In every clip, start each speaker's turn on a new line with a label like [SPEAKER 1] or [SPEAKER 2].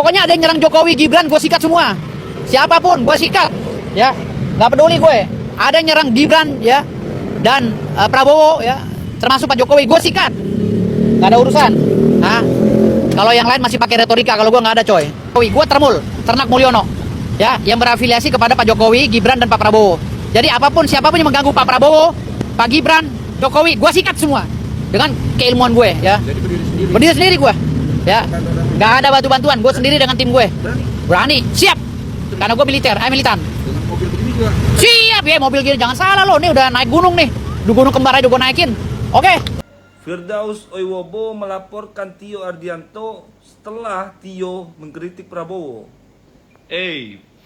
[SPEAKER 1] Pokoknya ada yang nyerang Jokowi, Gibran, gue sikat semua. Siapapun, gue sikat. Ya, nggak peduli gue. Ada yang nyerang Gibran, ya, dan Prabowo, ya, termasuk Pak Jokowi, gue sikat. Nggak ada urusan. Nah, kalau yang lain masih pakai retorika, kalau gue nggak ada coy. Gue Ternak Mulyono, ya, yang berafiliasi kepada Pak Jokowi, Gibran, dan Pak Prabowo. Jadi apapun, siapapun yang mengganggu Pak Prabowo, Pak Gibran, Jokowi, gue sikat semua dengan keilmuan gue, ya.
[SPEAKER 2] Jadi
[SPEAKER 1] Berdiri sendiri gue, ya. Nggak ada bantuan, gue sendiri dengan tim gue. Berani, siap. Karena gue militer, militan.
[SPEAKER 2] dengan mobil begini juga.
[SPEAKER 1] Siap ya, mobil gini jangan salah lo. Nih udah naik gunung nih. Di gunung kembar aja gue naikin. Oke.
[SPEAKER 3] Firdaus Oiwobo melaporkan Tio Ardianto setelah Tio mengkritik Prabowo.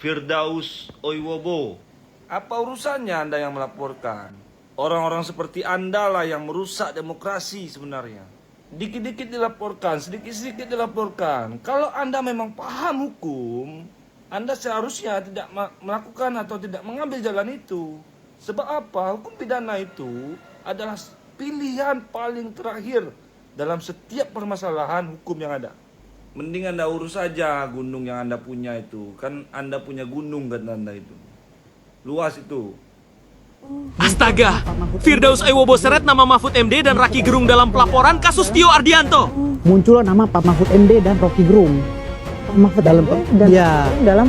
[SPEAKER 3] Firdaus Oiwobo, apa urusannya Anda yang melaporkan? Orang-orang seperti Anda lah yang merusak demokrasi sebenarnya. Dikit-dikit dilaporkan, sedikit-sedikit dilaporkan. Kalau Anda memang paham hukum, Anda seharusnya tidak melakukan atau tidak mengambil jalan itu. Sebab apa? Hukum pidana itu adalah pilihan paling terakhir dalam setiap permasalahan hukum yang ada. Mending Anda urus saja gunung yang Anda punya itu. Kan Anda punya gunung kan Anda itu. Luas itu.
[SPEAKER 4] Astaga, Firdaus Oiwobo seret nama Mahfud MD dan Rocky Gerung dalam pelaporan kasus Tio Ardianto.
[SPEAKER 5] Muncullah nama Pak Mahfud MD dan Rocky Gerung. Mahfud dalam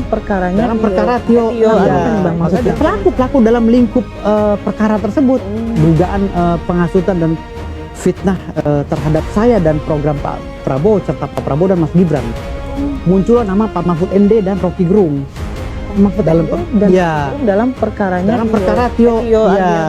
[SPEAKER 5] perkaranya. Dalam perkara Tio Ardianto, maksudnya pelaku dalam lingkup perkara tersebut, dugaan penghasutan dan fitnah terhadap saya dan program Pak Prabowo serta Pak Prabowo dan Mas Gibran. Muncullah nama Pak Mahfud MD dan Rocky Gerung. Mahfud dalam perkaranya. Dalam perkara Tio.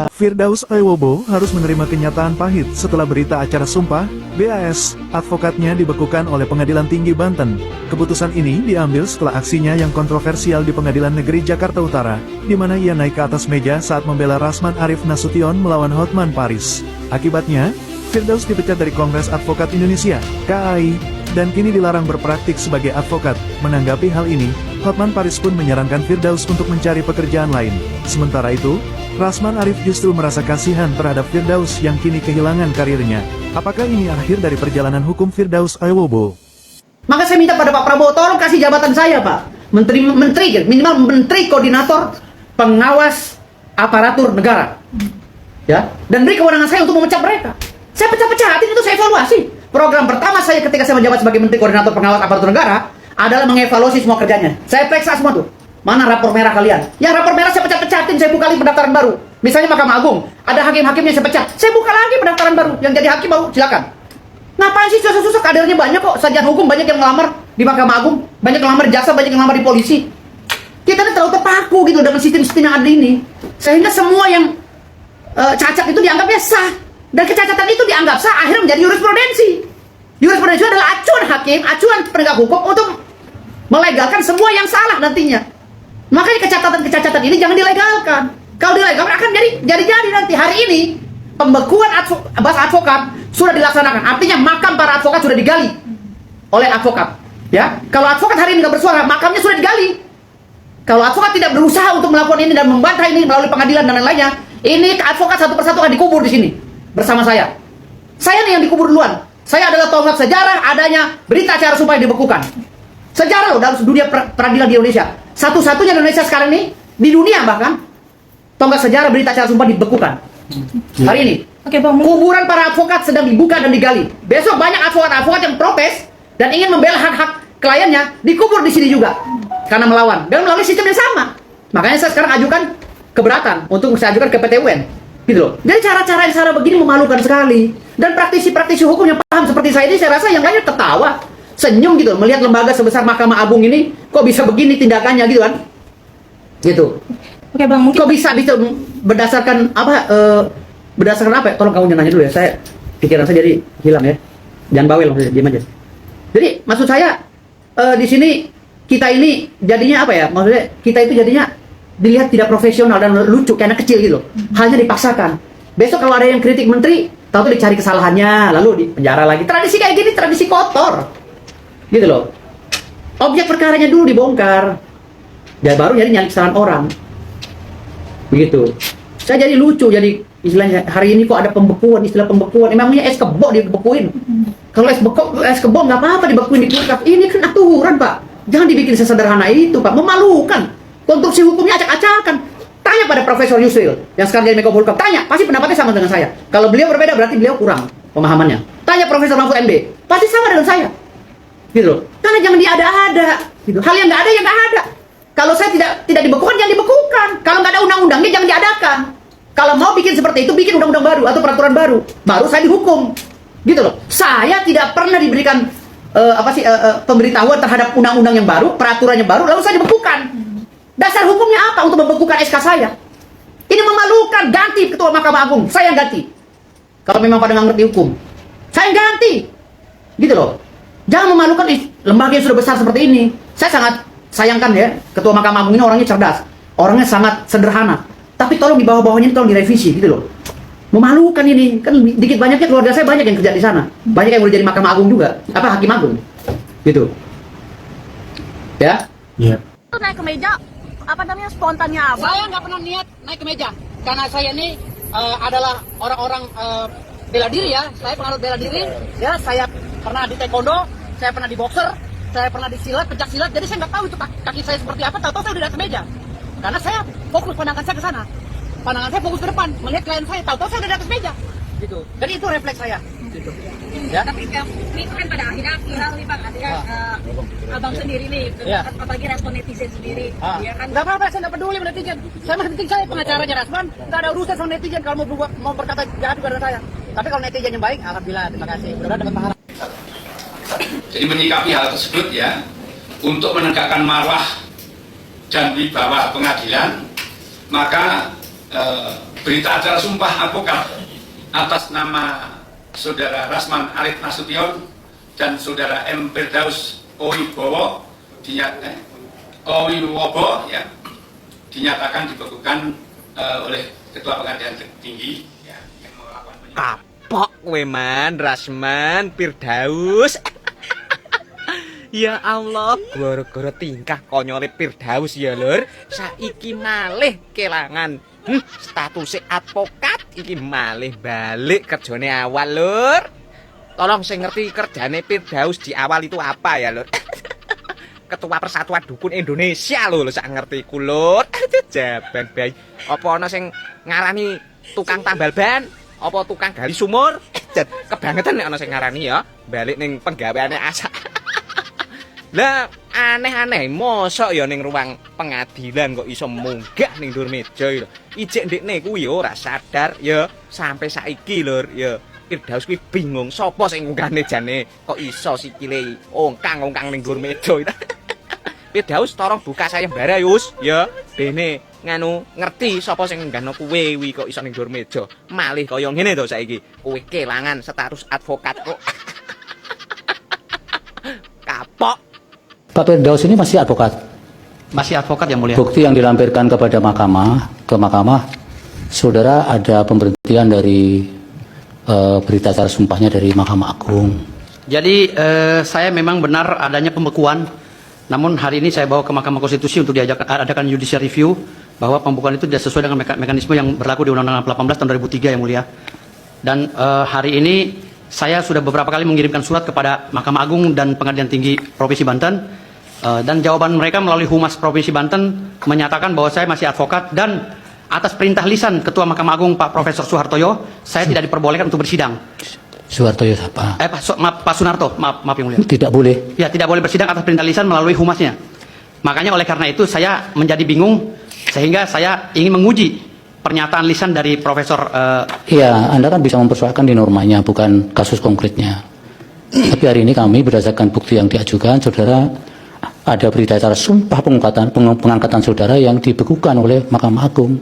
[SPEAKER 6] Firdaus Oiwobo harus menerima kenyataan pahit setelah berita acara sumpah BAS, advokatnya dibekukan oleh Pengadilan Tinggi Banten. Keputusan ini diambil setelah aksinya yang kontroversial di Pengadilan Negeri Jakarta Utara, di mana ia naik ke atas meja saat membela Rasman Arif Nasution melawan Hotman Paris. Akibatnya, Firdaus dipecat dari Kongres Advokat Indonesia, KAI, dan kini dilarang berpraktik sebagai advokat. Menanggapi hal ini, Hotman Paris pun menyarankan Firdaus untuk mencari pekerjaan lain. Sementara itu, Rasman Arif justru merasa kasihan terhadap Firdaus yang kini kehilangan karirnya. Apakah ini akhir dari perjalanan hukum Firdaus Oiwobo?
[SPEAKER 1] Maka saya minta pada Pak Prabowo, tolong kasih jabatan saya Pak. Menteri, minimal Menteri Koordinator Pengawas Aparatur Negara. Ya, dan beri kewenangan saya untuk memecat mereka. Saya pecah-pecatin itu, saya evaluasi. Program pertama saya ketika saya menjabat sebagai Menteri Koordinator Pengawas Aparatur Negara adalah mengevaluasi semua kerjanya. Saya periksa semua tuh. Mana rapor merah kalian? Yang rapor merah saya pecat-pecatin, saya buka lagi pendaftaran baru. Misalnya Mahkamah Agung, ada hakim-hakimnya saya pecat. Saya buka lagi pendaftaran baru. Yang jadi hakim mau silakan. Ngapain sih susah-susah, kadernya banyak kok. Sarjana hukum banyak yang ngelamar di Mahkamah Agung, banyak yang ngelamar di jaksa, banyak yang ngelamar di polisi. Kita ini terlalu terpaku gitu dengan sistem-sistem yang ada ini. Sehingga semua yang cacat itu dianggapnya sah. Dan kecacatan itu dianggap sah, akhirnya menjadi jurisprudensi. Jurisprudensi adalah acuan hakim, acuan penegak hukum untuk melegalkan semua yang salah nantinya. Makanya kecacatan ini jangan dilegalkan. Kalau dilegalkan akan jadi nanti. Hari ini pembekuan bas advokat sudah dilaksanakan. Artinya makam para advokat sudah digali oleh advokat. Ya, kalau advokat hari ini nggak bersuara, makamnya sudah digali. Kalau advokat tidak berusaha untuk melakukan ini dan membantah ini melalui pengadilan dan lain-lainnya, ini advokat satu persatu akan dikubur di sini bersama saya. Saya nih yang dikubur duluan. Saya adalah tonggak sejarah adanya berita acara sumpah yang dibekukan. Sejarah loh dalam dunia peradilan di Indonesia. Satu-satunya Indonesia sekarang ini di dunia bahkan tonggak sejarah berita acara sumpah dibekukan. Hari ini.
[SPEAKER 7] Oke, Bang.
[SPEAKER 1] Kuburan para advokat sedang dibuka dan digali. Besok banyak advokat-advokat yang protes dan ingin membela hak-hak kliennya dikubur di sini juga karena melawan dan melalui sistem yang sama. Makanya saya sekarang ajukan keberatan untuk saya ajukan ke PT UN. Gitu loh. Jadi cara-cara yang cara begini memalukan sekali. Dan praktisi-praktisi hukum yang paham seperti saya ini, saya rasa yang lainnya tertawa, senyum gitu melihat lembaga sebesar Mahkamah Agung ini kok bisa begini tindakannya gitu kan. Gitu.
[SPEAKER 7] Oke, Bang, mungkin
[SPEAKER 1] kok bisa berdasarkan apa berdasarkan apa ya? Tolong kamu nanya dulu ya. Saya pikiran saya jadi hilang ya. Jangan bawel maksudnya, diam aja. Jadi maksud saya di sini kita ini jadinya apa ya? Maksudnya kita itu jadinya dilihat tidak profesional dan lucu kayak anak kecil gitu loh. Hanya dipaksakan. Besok kalau ada yang kritik menteri, tahu tuh dicari kesalahannya, lalu di penjara lagi. Tradisi kayak gini tradisi kotor. Gitu loh. Objek perkaranya dulu dibongkar. Dan baru jadi nyari kesalahan orang. Begitu. Saya jadi lucu, jadi istilahnya hari ini kok ada pembekuan, istilah pembekuan. Emangnya es kebo dibekuin. Kalau es kebo nggak apa-apa dibekuin di kulkas. Ini kan aturan, Pak. Jangan dibikin sesederhana itu, Pak. Memalukan. Konstruksi hukumnya acak-acakan. Tanya pada Profesor Yusril yang sekarang jadi Menko Polhukam. Tanya, pasti pendapatnya sama dengan saya. Kalau beliau berbeda berarti beliau kurang pemahamannya. Tanya Profesor Mahfud MD, pasti sama dengan saya. Gitu loh. Karena jangan diada-ada. Gitu. Hal yang nggak ada ya nggak ada. Kalau saya tidak dibekukan, jangan dibekukan. Kalau nggak ada undang-undangnya jangan diadakan. Kalau mau bikin seperti itu, bikin undang-undang baru atau peraturan baru. Baru saya dihukum. Gitu loh. Saya tidak pernah diberikan pemberitahuan terhadap undang-undang yang baru, peraturan yang baru, lalu saya dibekukan. Dasar hukumnya apa untuk membekukan SK saya? Ini memalukan. Ganti Ketua Mahkamah Agung, saya yang ganti. Kalau memang pada nggak ngerti hukum, saya yang ganti. Gitu loh. Jangan memalukan lembaga yang sudah besar seperti ini. Saya sangat sayangkan ya, Ketua Mahkamah Agung ini orangnya cerdas, orangnya sangat sederhana. Tapi tolong di bawah-bawahnya ini tolong direvisi gitu loh. Memalukan ini. Kan dikit banyaknya keluarga saya banyak yang kerja di sana. Banyak yang udah jadi Mahkamah Agung juga. Hakim Agung. Gitu. Ya?
[SPEAKER 6] Iya.
[SPEAKER 2] Naik ke meja, spontannya apa?
[SPEAKER 1] Saya nggak pernah niat naik ke meja. Karena saya ini adalah orang-orang bela diri ya. Saya penganut bela diri. Ya, saya pernah di taekwondo, saya pernah di boxer, saya pernah di silat, pencak silat. Jadi saya nggak tahu itu kaki saya seperti apa. Tahu-tahu saya udah di atas meja. Karena saya fokus pandangan saya ke sana. Pandangan saya fokus ke depan, melihat klien saya. Tahu-tahu saya udah di atas meja. Gitu. Jadi itu refleks saya. Gitu. Ya.
[SPEAKER 2] Tapi ini kan pada akhirnya viral nih Bang, artinya abang sendiri nih, apalagi respon netizen sendiri. Ya kan?
[SPEAKER 1] Nggak apa-apa, saya nggak peduli sama netizen. Saya masih penting saya pengacaranya Rasman. Nggak ada urusan sama netizen kalau mau berkata jahat kepada saya. Tapi kalau netizen yang baik, alhamdulillah, terima kasih. Mudah-mudahan dapat pahala.
[SPEAKER 7] Jadi menyikapi hal tersebut ya, untuk menegakkan marwah dan wibawa pengadilan, maka berita acara sumpah advokat atas nama Saudara Rasman Arif Nasution dan Saudara M. Firdaus Owibowo ya, dinyatakan dibekukan oleh Ketua Pengadilan Tinggi ya, yang melakukan penyidikan.
[SPEAKER 4] Kapok kowe man, Rasman, Firdaus. Ya Allah, gara-gara tingkah konyole Firdaus ya lur, saiki malih kelangan statusnya advokat, iki malih balik kerjane awal lur. Tolong saya ngerti kerjane Firdaus di awal itu apa ya lur? Ketua Persatuan Dukun Indonesia lho sak ngerti ku lur. Jaban bayi. Apa ana sing ngarani tukang tambal ban? Apa tukang gali sumur? Kebangetan nek ana sing ngarani ya, balik ning penggaweane asak. Lah aneh-aneh mosok ya ning ruang pengadilan kok iso munggah ning dhuwur meja lho. Ijek ndekne kuwi ora sadar ya sampai saiki lur ya. Firdaus kuwi bingung sapa sing ngunggahne jane kok iso sikile ongkang-ongkang ning dhuwur meja. Firdaus tolong buka sayembara Yus ya. Dene nganu ngerti sapa sing ngunggahno kuwe kuwi kok iso ning dhuwur meja. Malih kaya ngene to saiki. Kowe kelangan status advokat kok. Kapok.
[SPEAKER 8] Pak Firdaus ini masih advokat.
[SPEAKER 5] Masih advokat yang mulia.
[SPEAKER 8] Bukti yang dilampirkan kepada mahkamah, saudara ada pemberhentian dari berita acara sumpahnya dari Mahkamah Agung.
[SPEAKER 5] Jadi saya memang benar adanya pembekuan. Namun hari ini saya bawa ke Mahkamah Konstitusi untuk adakan judicial review bahwa pembekuan itu tidak sesuai dengan mekanisme yang berlaku di Undang-Undang 18 tahun 2003 yang mulia. Dan hari ini saya sudah beberapa kali mengirimkan surat kepada Mahkamah Agung dan Pengadilan Tinggi Provinsi Banten. Dan jawaban mereka melalui Humas Provinsi Banten menyatakan bahwa saya masih advokat dan atas perintah lisan Ketua Mahkamah Agung Pak Profesor Soehartoyo, saya tidak diperbolehkan untuk bersidang.
[SPEAKER 8] Soehartoyo siapa?
[SPEAKER 5] Pak Sunarto, maaf yang mulia.
[SPEAKER 8] Tidak boleh.
[SPEAKER 5] Ya, tidak boleh bersidang atas perintah lisan melalui humasnya. Makanya oleh karena itu saya menjadi bingung sehingga saya ingin menguji pernyataan lisan dari Profesor.
[SPEAKER 8] Iya, Anda kan bisa mempersoalkan di normanya, bukan kasus konkretnya. Tapi hari ini kami berdasarkan bukti yang diajukan, saudara ada berita acara sumpah pengangkatan saudara yang dibekukan oleh Mahkamah Agung,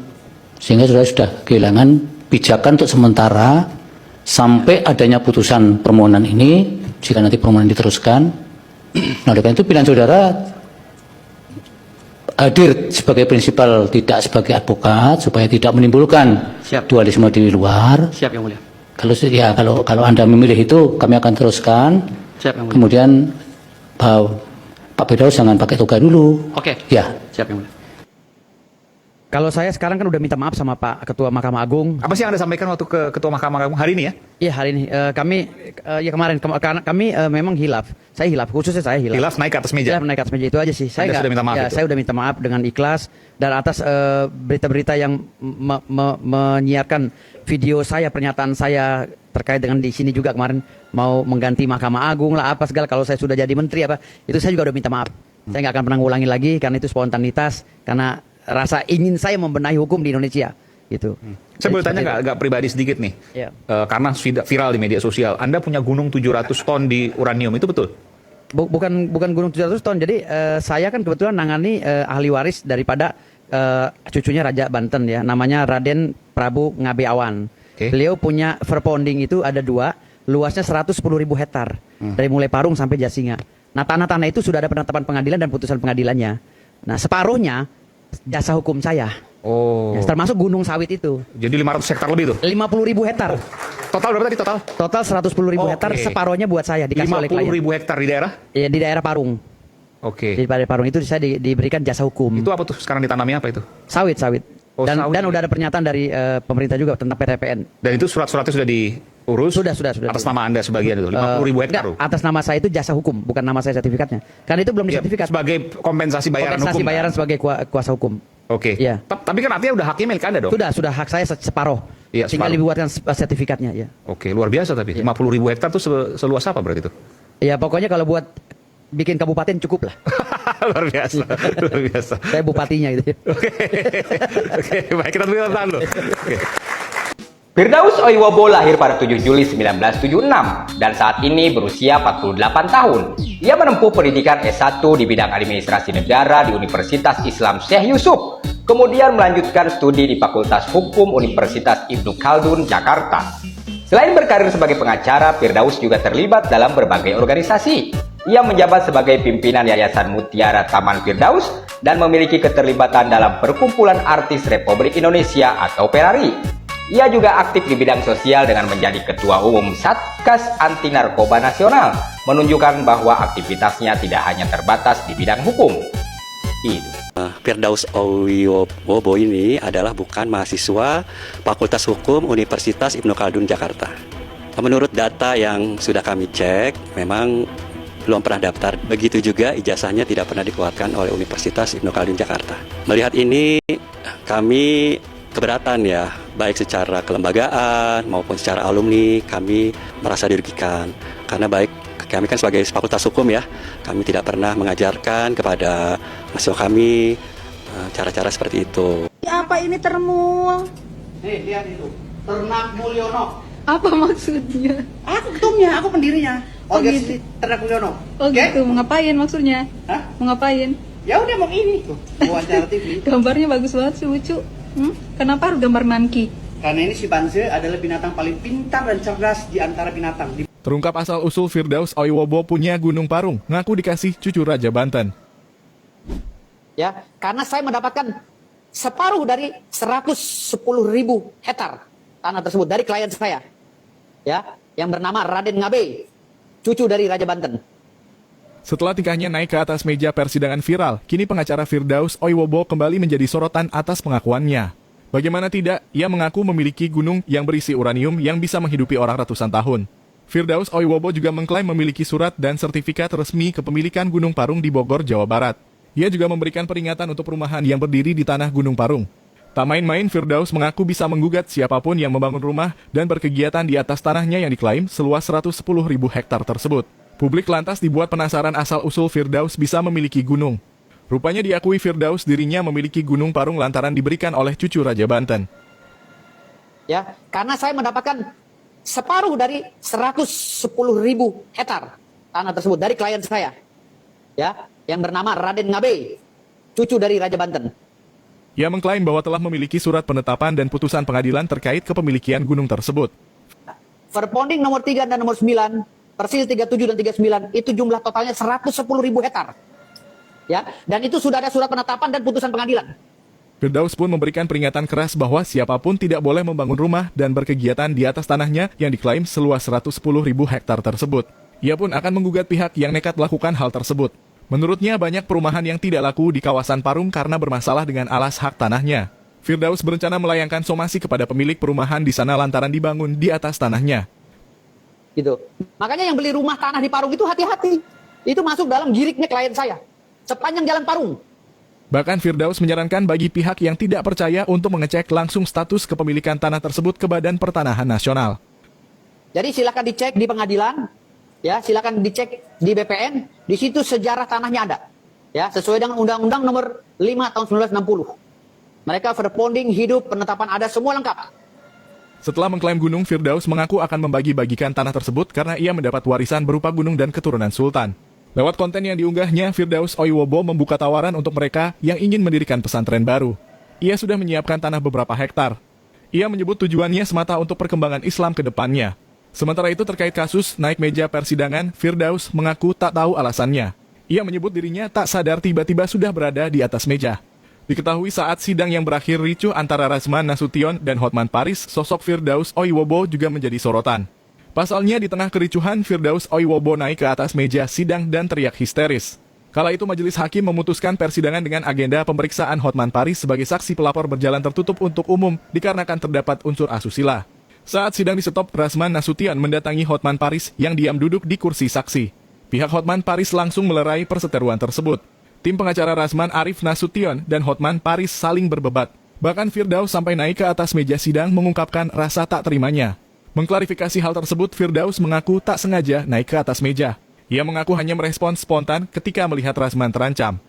[SPEAKER 8] sehingga saudara sudah kehilangan pijakan untuk sementara sampai adanya putusan permohonan ini. Jika nanti permohonan diteruskan, nah oleh karena itu pilihan saudara hadir sebagai prinsipal, tidak sebagai advokat, supaya tidak menimbulkan dualisme di luar.
[SPEAKER 5] Siap yang mulia.
[SPEAKER 8] Kalau Anda memilih itu, kami akan teruskan.
[SPEAKER 5] Siap yang mulia.
[SPEAKER 8] Kemudian Pak Firdaus jangan pakai toga dulu.
[SPEAKER 5] Oke.
[SPEAKER 8] Ya.
[SPEAKER 5] Siap yang mulia.
[SPEAKER 1] Kalau saya sekarang kan udah minta maaf sama Pak Ketua Mahkamah Agung.
[SPEAKER 9] Apa sih yang Anda sampaikan waktu ke Ketua Mahkamah Agung hari ini ya?
[SPEAKER 1] Iya hari ini karena kami memang hilaf. Saya hilaf, khususnya saya hilaf.
[SPEAKER 9] Hilaf naik ke atas meja.
[SPEAKER 1] Hilaf naik ke atas meja itu aja sih.
[SPEAKER 9] Anda sudah minta maaf itu?
[SPEAKER 1] Saya udah minta maaf dengan ikhlas dan atas berita-berita yang menyiarkan video saya, pernyataan saya terkait dengan di sini juga kemarin mau mengganti Mahkamah Agung lah apa segala. Kalau saya sudah jadi menteri apa itu saya juga udah minta maaf. Saya nggak akan pernah ngulangi lagi karena itu spontanitas, karena rasa ingin saya membenahi hukum di Indonesia gitu.
[SPEAKER 9] Saya boleh tanya nggak pribadi sedikit nih?
[SPEAKER 1] Ya.
[SPEAKER 9] Karena sudah viral di media sosial. Anda punya gunung 700 ton di uranium, itu betul?
[SPEAKER 1] Bukan gunung 700 ton. Jadi saya kan kebetulan nangani ahli waris daripada cucunya Raja Banten ya, namanya Raden Prabu Ngabe Awan.
[SPEAKER 9] Oke.
[SPEAKER 1] Beliau punya verponding itu ada 2, luasnya 110.000 hektar dari mulai Parung sampai Jasinga. Nah tanah-tanah itu sudah ada penetapan pengadilan dan putusan pengadilannya. Nah separuhnya jasa hukum saya.
[SPEAKER 9] Oh.
[SPEAKER 1] Ya, termasuk gunung sawit itu.
[SPEAKER 9] Jadi 500 hektar lebih tuh?
[SPEAKER 1] 50.000 hektar.
[SPEAKER 9] Total berapa tadi total?
[SPEAKER 1] Total 110.000 hektar,
[SPEAKER 9] Oke.
[SPEAKER 1] separohnya buat saya dikasih oleh klien.
[SPEAKER 9] 50.000 hektar di daerah?
[SPEAKER 1] Ya, di daerah Parung.
[SPEAKER 9] Oke.
[SPEAKER 1] Di daerah Parung itu saya diberikan jasa hukum.
[SPEAKER 9] Itu apa tuh sekarang ditanami apa itu?
[SPEAKER 1] Sawit.
[SPEAKER 9] Oh,
[SPEAKER 1] Dan
[SPEAKER 9] sawit.
[SPEAKER 1] udah ada pernyataan dari pemerintah juga tentang PTPN.
[SPEAKER 9] Dan itu surat-suratnya sudah diurus?
[SPEAKER 1] Sudah.
[SPEAKER 9] Atas nama Anda sebagian itu? 50.000 hektar?
[SPEAKER 1] Enggak, atas nama saya itu jasa hukum, bukan nama saya sertifikatnya. Karena itu belum
[SPEAKER 9] Ya,
[SPEAKER 1] disertifikat.
[SPEAKER 9] sebagai kompensasi bayaran
[SPEAKER 1] Kompensasi
[SPEAKER 9] hukum?
[SPEAKER 1] bayaran sebagai kuasa hukum.
[SPEAKER 9] Oke.
[SPEAKER 1] Iya.
[SPEAKER 9] Tapi kan artinya udah haknya milik Anda dong?
[SPEAKER 1] Sudah hak saya separuh.
[SPEAKER 9] Iya,
[SPEAKER 1] Tinggal
[SPEAKER 9] separuh.
[SPEAKER 1] dibuatkan sertifikatnya ya.
[SPEAKER 9] Oke, luar biasa tapi.
[SPEAKER 1] Iya.
[SPEAKER 9] 50.000 hektar tuh seluas apa berarti itu?
[SPEAKER 1] Ya pokoknya kalau buat bikin kabupaten cukup lah.
[SPEAKER 9] Luar biasa. Luar biasa.
[SPEAKER 1] Saya bupatinya gitu.
[SPEAKER 9] Oke, baik, kita tunggu tahan dulu. Oke.
[SPEAKER 4] Firdaus Oiwobo lahir pada 7 Juli 1976 dan saat ini berusia 48 tahun. Ia menempuh pendidikan S1 di bidang administrasi negara di Universitas Islam Syekh Yusuf, kemudian melanjutkan studi di Fakultas Hukum Universitas Ibnu Khaldun, Jakarta. Selain berkarir sebagai pengacara, Firdaus juga terlibat dalam berbagai organisasi. Ia menjabat sebagai pimpinan Yayasan Mutiara Taman Firdaus dan memiliki keterlibatan dalam Perkumpulan Artis Republik Indonesia atau Perari. Ia juga aktif di bidang sosial dengan menjadi Ketua Umum Satgas Anti Narkoba Nasional, menunjukkan bahwa aktivitasnya tidak hanya terbatas di bidang hukum. Itu.
[SPEAKER 10] Firdaus Oiwobo ini adalah bukan mahasiswa Fakultas Hukum Universitas Ibnu Khaldun Jakarta. Menurut data yang sudah kami cek, memang belum pernah daftar. Begitu juga ijazahnya tidak pernah dikeluarkan oleh Universitas Ibnu Khaldun Jakarta. Melihat ini, kami keberatan ya, baik secara kelembagaan maupun secara alumni, kami merasa dirugikan. Karena baik kami kan sebagai fakultas hukum ya, kami tidak pernah mengajarkan kepada mahasiswa kami cara-cara seperti itu.
[SPEAKER 2] Apa ini termul?
[SPEAKER 1] Nih, lihat itu. Ternak Mulyono.
[SPEAKER 2] Apa maksudnya?
[SPEAKER 1] Aku ketumnya, aku pendirinya.
[SPEAKER 2] Oh, gitu.
[SPEAKER 1] Ternak Mulyono.
[SPEAKER 2] Oh gitu, mau ngapain maksudnya?
[SPEAKER 1] Hah?
[SPEAKER 2] Mau ngapain?
[SPEAKER 1] Ya udah mau ini tuh. Wawancara TV.
[SPEAKER 2] Gambarnya bagus banget sih, lucu. Kenapa harus gambar monkey?
[SPEAKER 1] Karena ini simpanse adalah binatang paling pintar dan cerdas di antara binatang.
[SPEAKER 6] Terungkap asal-usul Firdaus Oiwobo punya Gunung Parung, ngaku dikasih cucu Raja Banten.
[SPEAKER 1] Ya, karena saya mendapatkan separuh dari 110.000 hektar tanah tersebut dari klien saya. Ya, yang bernama Raden Ngabe, cucu dari Raja Banten.
[SPEAKER 6] Setelah tingkahnya naik ke atas meja persidangan viral, kini pengacara Firdaus Oiwobo kembali menjadi sorotan atas pengakuannya. Bagaimana tidak, ia mengaku memiliki gunung yang berisi uranium yang bisa menghidupi orang ratusan tahun. Firdaus Oiwobo juga mengklaim memiliki surat dan sertifikat resmi kepemilikan Gunung Parung di Bogor, Jawa Barat. Ia juga memberikan peringatan untuk perumahan yang berdiri di tanah Gunung Parung. Tak main-main, Firdaus mengaku bisa menggugat siapapun yang membangun rumah dan berkegiatan di atas tanahnya yang diklaim seluas 110.000 hektar tersebut. Publik lantas dibuat penasaran asal-usul Firdaus bisa memiliki gunung. Rupanya diakui Firdaus dirinya memiliki Gunung Parung lantaran diberikan oleh cucu Raja Banten.
[SPEAKER 1] Ya, karena saya mendapatkan separuh dari 110.000 hektar tanah tersebut dari klien saya. Ya, yang bernama Raden Ngabe, cucu dari Raja Banten.
[SPEAKER 6] Ia mengklaim bahwa telah memiliki surat penetapan dan putusan pengadilan terkait kepemilikan gunung tersebut.
[SPEAKER 1] Verponding nomor 3 dan nomor 9, Persil 37 dan 39, itu jumlah totalnya 110.000 hektar. Ya, dan itu sudah ada surat penetapan dan putusan pengadilan.
[SPEAKER 6] Firdaus pun memberikan peringatan keras bahwa siapapun tidak boleh membangun rumah dan berkegiatan di atas tanahnya yang diklaim seluas 110.000 hektar tersebut. Ia pun akan menggugat pihak yang nekat melakukan hal tersebut. Menurutnya banyak perumahan yang tidak laku di kawasan Parung karena bermasalah dengan alas hak tanahnya.
[SPEAKER 11] Firdaus berencana melayangkan somasi kepada pemilik perumahan di sana lantaran dibangun di atas tanahnya.
[SPEAKER 1] Gitu. Makanya yang beli rumah tanah di Parung itu hati-hati. Itu masuk dalam giriknya klien saya. Sepanjang jalan Parung.
[SPEAKER 11] Bahkan Firdaus menyarankan bagi pihak yang tidak percaya untuk mengecek langsung status kepemilikan tanah tersebut ke Badan Pertanahan Nasional.
[SPEAKER 1] Jadi silakan dicek di pengadilan, ya, silakan dicek di BPN, di situ sejarah tanahnya ada. Ya, sesuai dengan Undang-Undang Nomor 5 tahun 1960. Mereka verponding, hidup, penetapan ada, semua lengkap.
[SPEAKER 11] Setelah mengklaim gunung, Firdaus mengaku akan membagi-bagikan tanah tersebut karena ia mendapat warisan berupa gunung dan keturunan sultan. Lewat konten yang diunggahnya, Firdaus Oiwobo membuka tawaran untuk mereka yang ingin mendirikan pesantren baru. Ia sudah menyiapkan tanah beberapa hektar. Ia menyebut tujuannya semata untuk perkembangan Islam ke depannya. Sementara itu terkait kasus naik meja persidangan, Firdaus mengaku tak tahu alasannya. Ia menyebut dirinya tak sadar tiba-tiba sudah berada di atas meja. Diketahui saat sidang yang berakhir ricuh antara Rasman Nasution dan Hotman Paris, sosok Firdaus Oiwobo juga menjadi sorotan. Pasalnya di tengah kericuhan, Firdaus Oiwobo naik ke atas meja sidang dan teriak histeris. Kala itu majelis hakim memutuskan persidangan dengan agenda pemeriksaan Hotman Paris sebagai saksi pelapor berjalan tertutup untuk umum dikarenakan terdapat unsur asusila. Saat sidang di-stop, Rasman Nasution mendatangi Hotman Paris yang diam duduk di kursi saksi. Pihak Hotman Paris langsung melerai perseteruan tersebut. Tim pengacara Rasman Arif Nasution dan Hotman Paris saling berdebat. Bahkan Firdaus sampai naik ke atas meja sidang mengungkapkan rasa tak terimanya. Mengklarifikasi hal tersebut, Firdaus mengaku tak sengaja naik ke atas meja. Ia mengaku hanya merespons spontan ketika melihat Rasman terancam.